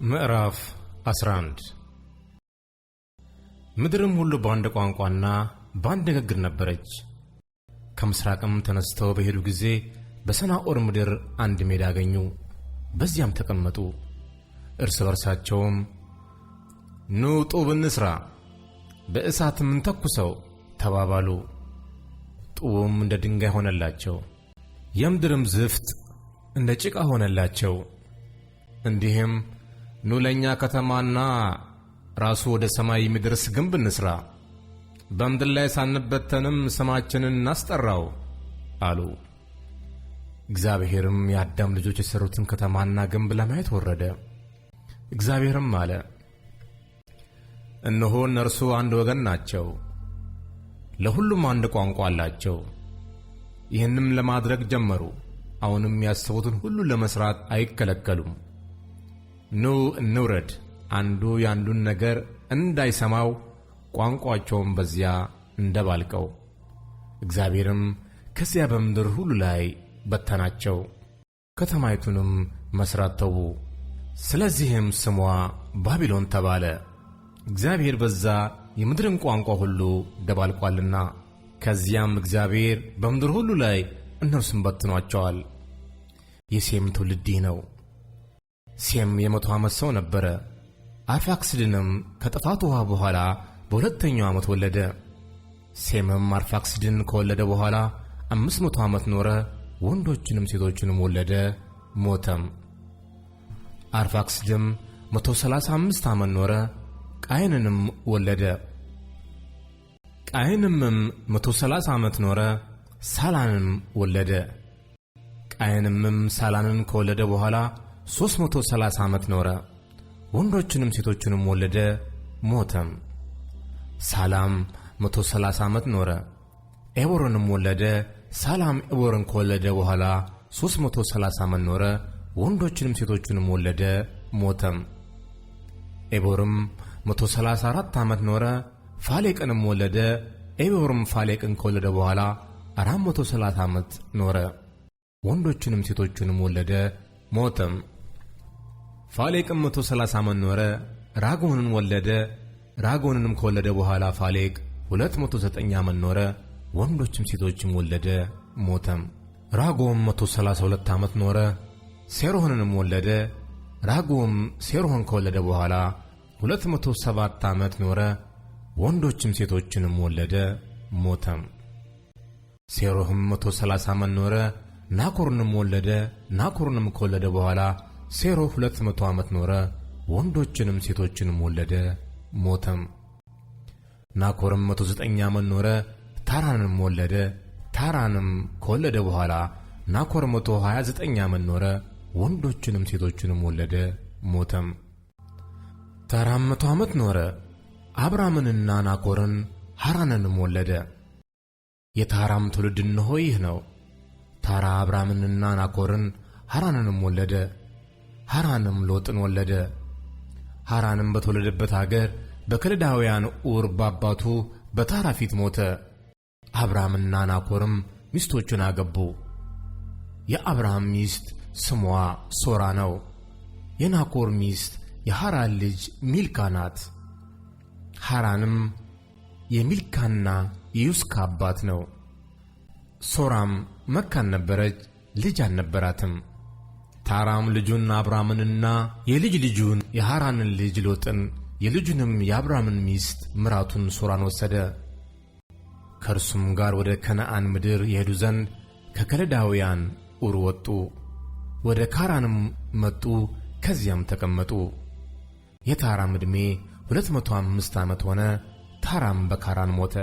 ምዕራፍ 11 ምድርም ሁሉ በአንድ ቋንቋና በአንድ ንግግር ነበረች። ከምስራቅም ተነስተው በሄዱ ጊዜ በሰናዖር ምድር አንድ ሜዳ አገኙ። በዚያም ተቀመጡ። እርስ በርሳቸውም ኑ ጡብ እንሥራ፣ በእሳትም እንተኩሰው ተባባሉ። ጡቡም እንደ ድንጋይ ሆነላቸው፣ የምድርም ዝፍት እንደ ጭቃ ሆነላቸው። እንዲህም ኑ ለእኛ ከተማና ራሱ ወደ ሰማይ የሚደርስ ግንብ እንሥራ፣ በምድር ላይ ሳንበተንም ስማችንን እናስጠራው አሉ። እግዚአብሔርም የአዳም ልጆች የሠሩትን ከተማና ግንብ ለማየት ወረደ። እግዚአብሔርም አለ፣ እነሆ እነርሱ አንድ ወገን ናቸው፣ ለሁሉም አንድ ቋንቋ አላቸው። ይህንም ለማድረግ ጀመሩ። አሁንም ያሰቡትን ሁሉ ለመሥራት አይከለከሉም። ኑ እንውረድ፣ አንዱ ያንዱን ነገር እንዳይሰማው ቋንቋቸውም በዚያ እንደባልቀው። እግዚአብሔርም ከዚያ በምድር ሁሉ ላይ በተናቸው፣ ከተማይቱንም መሥራት ተዉ። ስለዚህም ስሟ ባቢሎን ተባለ፣ እግዚአብሔር በዛ የምድርን ቋንቋ ሁሉ ደባልቋልና። ከዚያም እግዚአብሔር በምድር ሁሉ ላይ እነርሱን በትኗቸዋል። የሴም ትውልድ ይህ ነው። ሴም የ100 ዓመት ሰው ነበረ። አርፋክስድንም ከጥፋት ውኃ በኋላ በሁለተኛው ዓመት ወለደ። ሴምም አርፋክስድን ከወለደ በኋላ 500 ዓመት ኖረ፣ ወንዶችንም ሴቶችንም ወለደ፣ ሞተም። አርፋክስድም 135 ዓመት ኖረ፣ ቃየንንም ወለደ። ቃየንምም 130 ዓመት ኖረ፣ ሳላንም ወለደ። ቃየንምም ሳላንን ከወለደ በኋላ 330 ዓመት ኖረ፣ ወንዶችንም ሴቶችንም ወለደ፣ ሞተም። ሳላም 130 ዓመት ኖረ፣ ኤቦርንም ወለደ። ሳላም ኤቦርን ከወለደ በኋላ 330 ዓመት ኖረ፣ ወንዶችንም ሴቶችንም ወለደ፣ ሞተም። ኤቦርም 134 ዓመት ኖረ፣ ፋሌቅንም ወለደ። ኤቦርም ፋሌቅን ከወለደ በኋላ 430 ዓመት ኖረ፣ ወንዶችንም ሴቶችንም ወለደ፣ ሞተም። ፋሌቅም 130 ዓመት ኖረ፣ ራጎንን ወለደ። ራጎንንም ከወለደ በኋላ ፋሌቅ 209 ዓመት ኖረ፣ ወንዶችም ሴቶችም ወለደ፣ ሞተም። ራጎም 132 ዓመት ኖረ፣ ሴሮህንንም ወለደ። ራጎም ሴሮህን ከወለደ በኋላ 207 ዓመት ኖረ፣ ወንዶችም ሴቶችንም ወለደ፣ ሞተም። ሴሮህም 130 ዓመት ኖረ፣ ናኮርንም ወለደ። ናኮርንም ከወለደ በኋላ ሴሮህ 200 ዓመት ኖረ፣ ወንዶችንም ሴቶችንም ወለደ፣ ሞተም። ናኮርም 109 ዓመት ኖረ፣ ታራንንም ወለደ። ታራንም ከወለደ በኋላ ናኮር 129 ዓመት ኖረ፣ ወንዶችንም ሴቶችንም ወለደ፣ ሞተም። ታራም 100 ዓመት ኖረ፣ አብራምንና ናኮርን ሐራንንም ወለደ። የታራም ትውልድ እነሆ ይህ ነው። ታራ አብራምንና ናኮርን ሐራንንም ወለደ። ሐራንም ሎጥን ወለደ። ሐራንም በተወለደበት አገር በከለዳውያን ኡር በአባቱ በታራ ፊት ሞተ። አብራምና ናኮርም ሚስቶቹን አገቡ። የአብርሃም ሚስት ስሟ ሶራ ነው። የናኮር ሚስት የሐራን ልጅ ሚልካ ናት። ሐራንም የሚልካና የዩስካ አባት ነው። ሶራም መካን ነበረች፣ ልጅ አልነበራትም። ታራም ልጁን አብራምንና የልጅ ልጁን የሐራንን ልጅ ሎጥን የልጁንም የአብራምን ሚስት ምራቱን ሶራን ወሰደ። ከእርሱም ጋር ወደ ከነዓን ምድር የሄዱ ዘንድ ከከለዳውያን ኡር ወጡ። ወደ ካራንም መጡ፣ ከዚያም ተቀመጡ። የታራም ዕድሜ 205 ዓመት ሆነ። ታራም በካራን ሞተ።